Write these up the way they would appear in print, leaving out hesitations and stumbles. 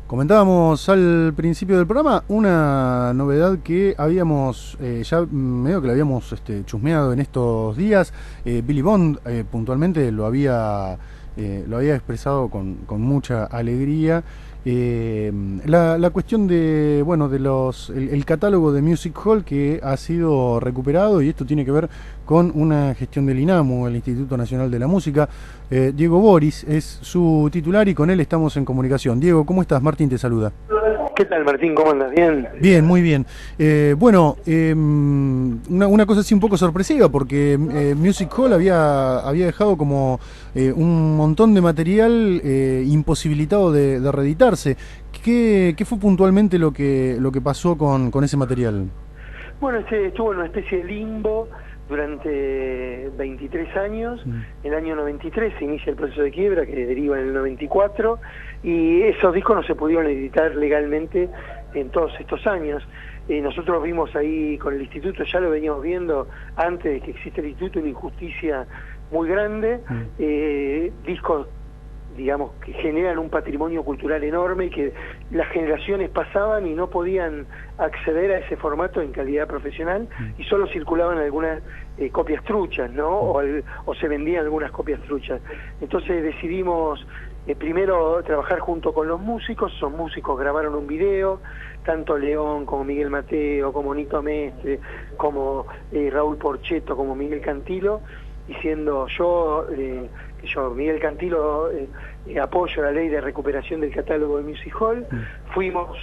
Comentábamos al principio del programa una novedad que habíamos ya medio que la habíamos chusmeado en estos días. Billy Bond puntualmente lo había expresado con mucha alegría. La cuestión de bueno el catálogo de Music Hall que ha sido recuperado, y esto tiene que ver con una gestión del INAMU, el Instituto Nacional de la Música. Diego Boris es su titular y con él estamos en comunicación. Diego, ¿cómo estás? Martín te saluda. ¿Qué tal, Martín? ¿Cómo andas? ¿Bien? Bien, muy bien. Una cosa así un poco sorpresiva, porque Music Hall había dejado como un montón de material imposibilitado de reeditarse. ¿Qué fue puntualmente lo que pasó con ese material? Bueno, estuvo en una especie de limbo durante 23 años. En el año 93 se inicia el proceso de quiebra que deriva en el 94, y esos discos no se pudieron editar legalmente en todos estos años. Nosotros vimos ahí con el instituto, ya lo veníamos viendo antes de que exista el instituto, una injusticia muy grande. Discos, digamos, que generan un patrimonio cultural enorme y que las generaciones pasaban y no podían acceder a ese formato en calidad profesional, y solo circulaban algunas copias truchas, ¿no? O se vendían algunas copias truchas. Entonces decidimos primero trabajar junto con los músicos. Son músicos, grabaron un video, tanto León como Miguel Mateo, como Nito Mestre, como Raúl Porchetto, como Miguel Cantilo, diciendo Miguel Cantilo, apoyo la ley de recuperación del catálogo de Music Hall. Fuimos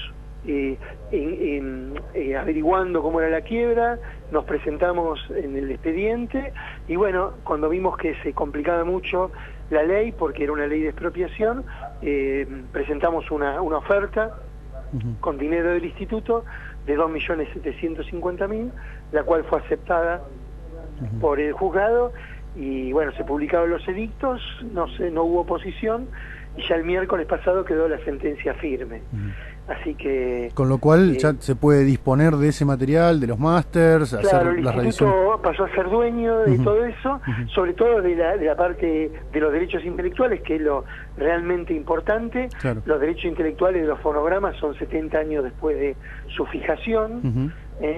averiguando cómo era la quiebra, nos presentamos en el expediente, y bueno, cuando vimos que se complicaba mucho la ley, porque era una ley de expropiación, presentamos una oferta con dinero del instituto de 2.750.000, la cual fue aceptada por el juzgado. Y bueno, se publicaron los edictos, no hubo oposición, y ya el miércoles pasado quedó la sentencia firme. Así que... Con lo cual ya se puede disponer de ese material, de los másters, claro, hacer el las instituto revisiones. pasó a ser dueño de todo eso, sobre todo de la parte de los derechos intelectuales, que es lo realmente importante. Claro. Los derechos intelectuales de los fonogramas son 70 años después de su fijación.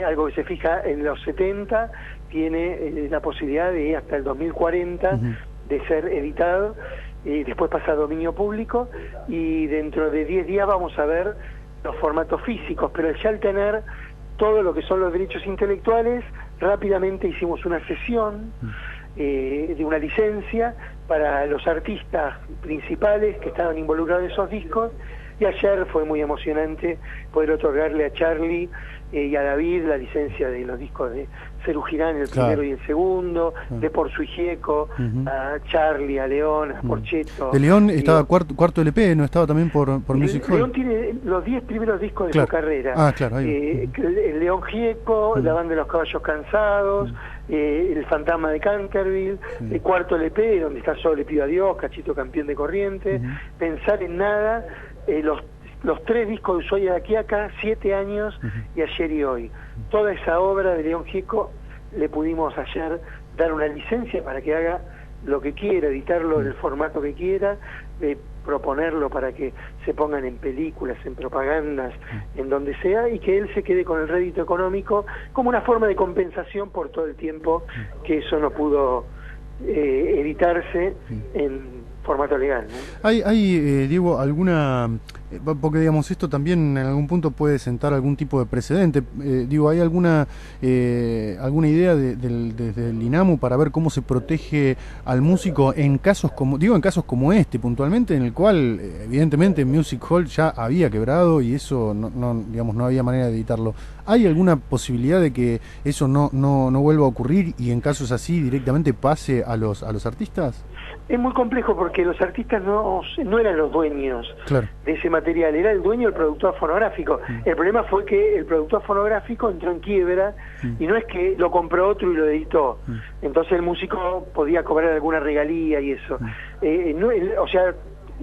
Algo que se fija en los 70 tiene la posibilidad de hasta el 2040 de ser editado, y después pasa a dominio público, y dentro de 10 días vamos a ver los formatos físicos. Pero ya al tener todo lo que son los derechos intelectuales, rápidamente hicimos una cesión de una licencia para los artistas principales que estaban involucrados en esos discos, y ayer fue muy emocionante poder otorgarle a Charlie y a David la licencia de los discos de Serú Girán, el primero y el segundo, de Por Su Gieco, a Charlie, a León, a Porchetto. De León estaba cuarto LP, ¿no estaba también por Music Hall? León tiene los 10 primeros discos de su carrera. Claro, ahí. El León Gieco, La Banda de los Caballos Cansados, El Fantasma de Canterville, el cuarto LP, donde está Solo Le Pido a Dios, Cachito Campeón de Corriente, Pensar en Nada, los 3 discos de Ushuaia de Quiaca, 7 años y Ayer y Hoy. Toda esa obra de León Gieco le pudimos ayer dar una licencia para que haga lo que quiera, editarlo en el formato que quiera, proponerlo para que se pongan en películas, en propagandas, en donde sea, y que él se quede con el rédito económico como una forma de compensación por todo el tiempo que eso no pudo editarse en formato legal, ¿no? Hay Diego, alguna... porque digamos esto también en algún punto puede sentar algún tipo de precedente. Digo, ¿hay alguna idea desde el INAMU para ver cómo se protege al músico en casos como este puntualmente, en el cual evidentemente Music Hall ya había quebrado y eso no había manera de editarlo? ¿Hay alguna posibilidad de que eso no vuelva a ocurrir y en casos así directamente pase a los artistas? Es muy complejo porque los artistas no eran los dueños de ese material, era el dueño el productor fonográfico. El problema fue que el productor fonográfico entró en quiebra y no es que lo compró otro y lo editó. Entonces el músico podía cobrar alguna regalía y eso. O sea,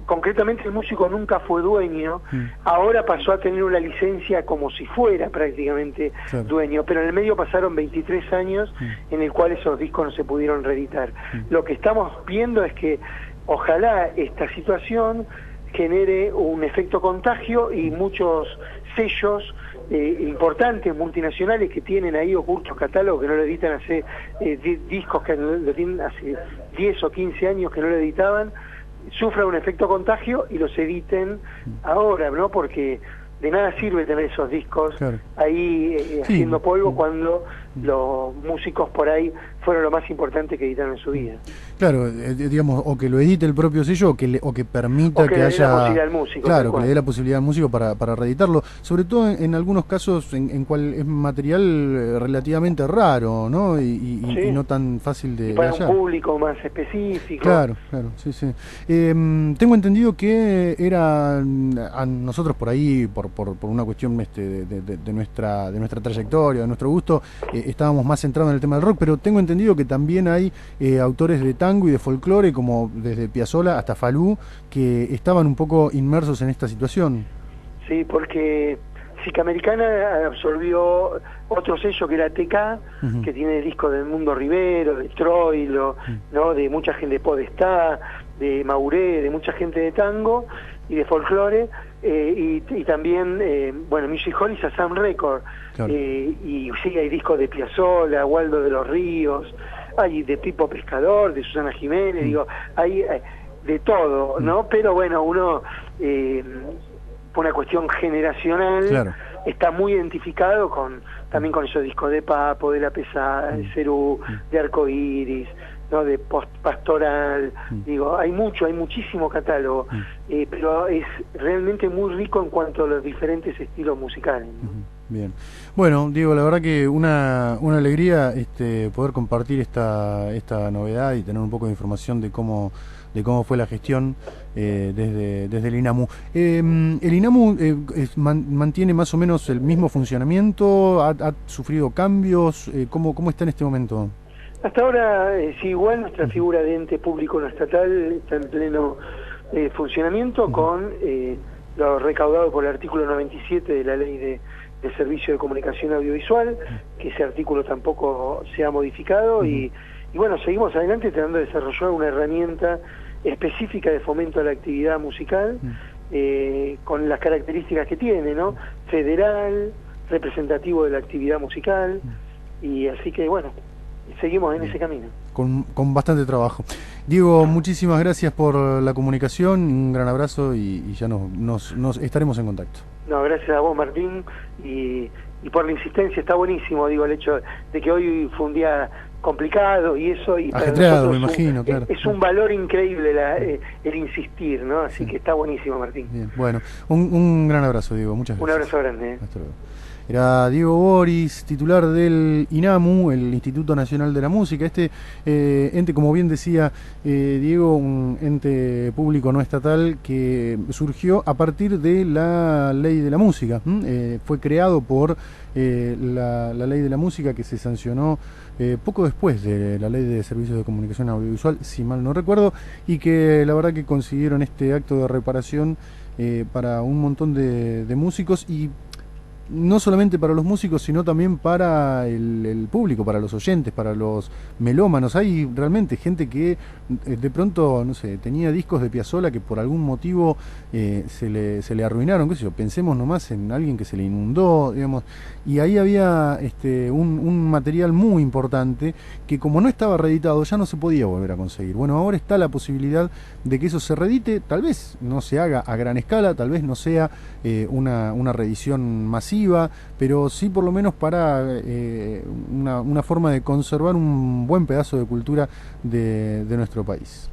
concretamente el músico nunca fue dueño, ahora pasó a tener una licencia como si fuera prácticamente dueño, pero en el medio pasaron 23 años en el cual esos discos no se pudieron reeditar. Lo que estamos viendo es que ojalá esta situación genere un efecto contagio y muchos sellos importantes, multinacionales, que tienen ahí ocultos catálogos que no lo editan hace discos que lo tienen hace 10 o 15 años que no lo editaban, sufran un efecto contagio y los editen ahora, ¿no? Porque de nada sirve tener esos discos ahí haciendo polvo cuando los músicos por ahí fueron lo más importante que editaron en su vida. Claro, digamos, o que lo edite el propio sello o que permita que haya... la posibilidad al músico. Claro, que le dé la posibilidad al músico para reeditarlo, sobre todo en algunos casos en cual es material relativamente raro, ¿no? Y no tan fácil de para hallar. Un público más específico. Claro, sí. Tengo entendido que era a nosotros por ahí, por una cuestión de nuestra trayectoria, de nuestro gusto, estábamos más centrados en el tema del rock, pero tengo entendido que también hay autores de tango y de folclore, como desde Piazzolla hasta Falú, que estaban un poco inmersos en esta situación. Sí, porque Sica Americana absorbió otro sello que era TK, que tiene discos del Mundo Rivero, de Troilo, ¿no? De mucha gente de Podestá, de Mauré, de mucha gente de tango y de folclore, y también, Music Hall y Shazam Record. Y sí, hay discos de Piazzolla, Waldo de los Ríos, hay de Pipo Pescador, de Susana Jiménez, digo, hay de todo, ¿no? Pero bueno, uno, por una cuestión generacional, está muy identificado también con esos discos de Papo, de La Pesada, de Cerú, de Arcoiris, ¿no? De Pastoral, digo, hay muchísimo catálogo, pero es realmente muy rico en cuanto a los diferentes estilos musicales, ¿no? Bien. Bueno, Diego, la verdad que una alegría poder compartir esta novedad y tener un poco de información de cómo fue la gestión desde el INAMU. ¿El INAMU mantiene más o menos el mismo funcionamiento? ¿Ha sufrido cambios? ¿Cómo está en este momento? Hasta ahora, sí, igual nuestra figura de ente público no estatal está en pleno funcionamiento con lo recaudado por el artículo 97 de la Ley de Servicio de Comunicación Audiovisual, que ese artículo tampoco se ha modificado, y bueno, seguimos adelante tratando de desarrollar una herramienta específica de fomento a la actividad musical, con las características que tiene, ¿no? Federal, representativo de la actividad musical, y así que bueno, seguimos en ese camino. Con bastante trabajo. Diego, muchísimas gracias por la comunicación, un gran abrazo y ya nos estaremos en contacto. No, gracias a vos, Martín, y por la insistencia. Está buenísimo, digo, el hecho de que hoy fue un día complicado y eso, y ajetreado, me imagino, claro. Es un valor increíble el insistir, ¿no? Así que está buenísimo, Martín. Bien, bueno, un gran abrazo, Diego, muchas gracias. Un abrazo grande. Hasta luego. Era Diego Boris, titular del INAMU, el Instituto Nacional de la Música. Este ente, como bien decía Diego, un ente público no estatal que surgió a partir de la Ley de la Música. Fue creado por la Ley de la Música, que se sancionó poco después de la Ley de Servicios de Comunicación Audiovisual, si mal no recuerdo, y que la verdad que consiguieron este acto de reparación para un montón de músicos, y no solamente para los músicos, sino también para el público, para los oyentes, para los melómanos. Hay realmente gente que de pronto, no sé, tenía discos de Piazzolla que por algún motivo se le arruinaron, qué sé yo, pensemos nomás en alguien que se le inundó, digamos, y ahí había un material muy importante que, como no estaba reeditado, ya no se podía volver a conseguir. Bueno, ahora está la posibilidad de que eso se reedite, tal vez no se haga a gran escala, tal vez no sea una reedición masiva, pero sí por lo menos para una forma de conservar un buen pedazo de cultura de nuestro país.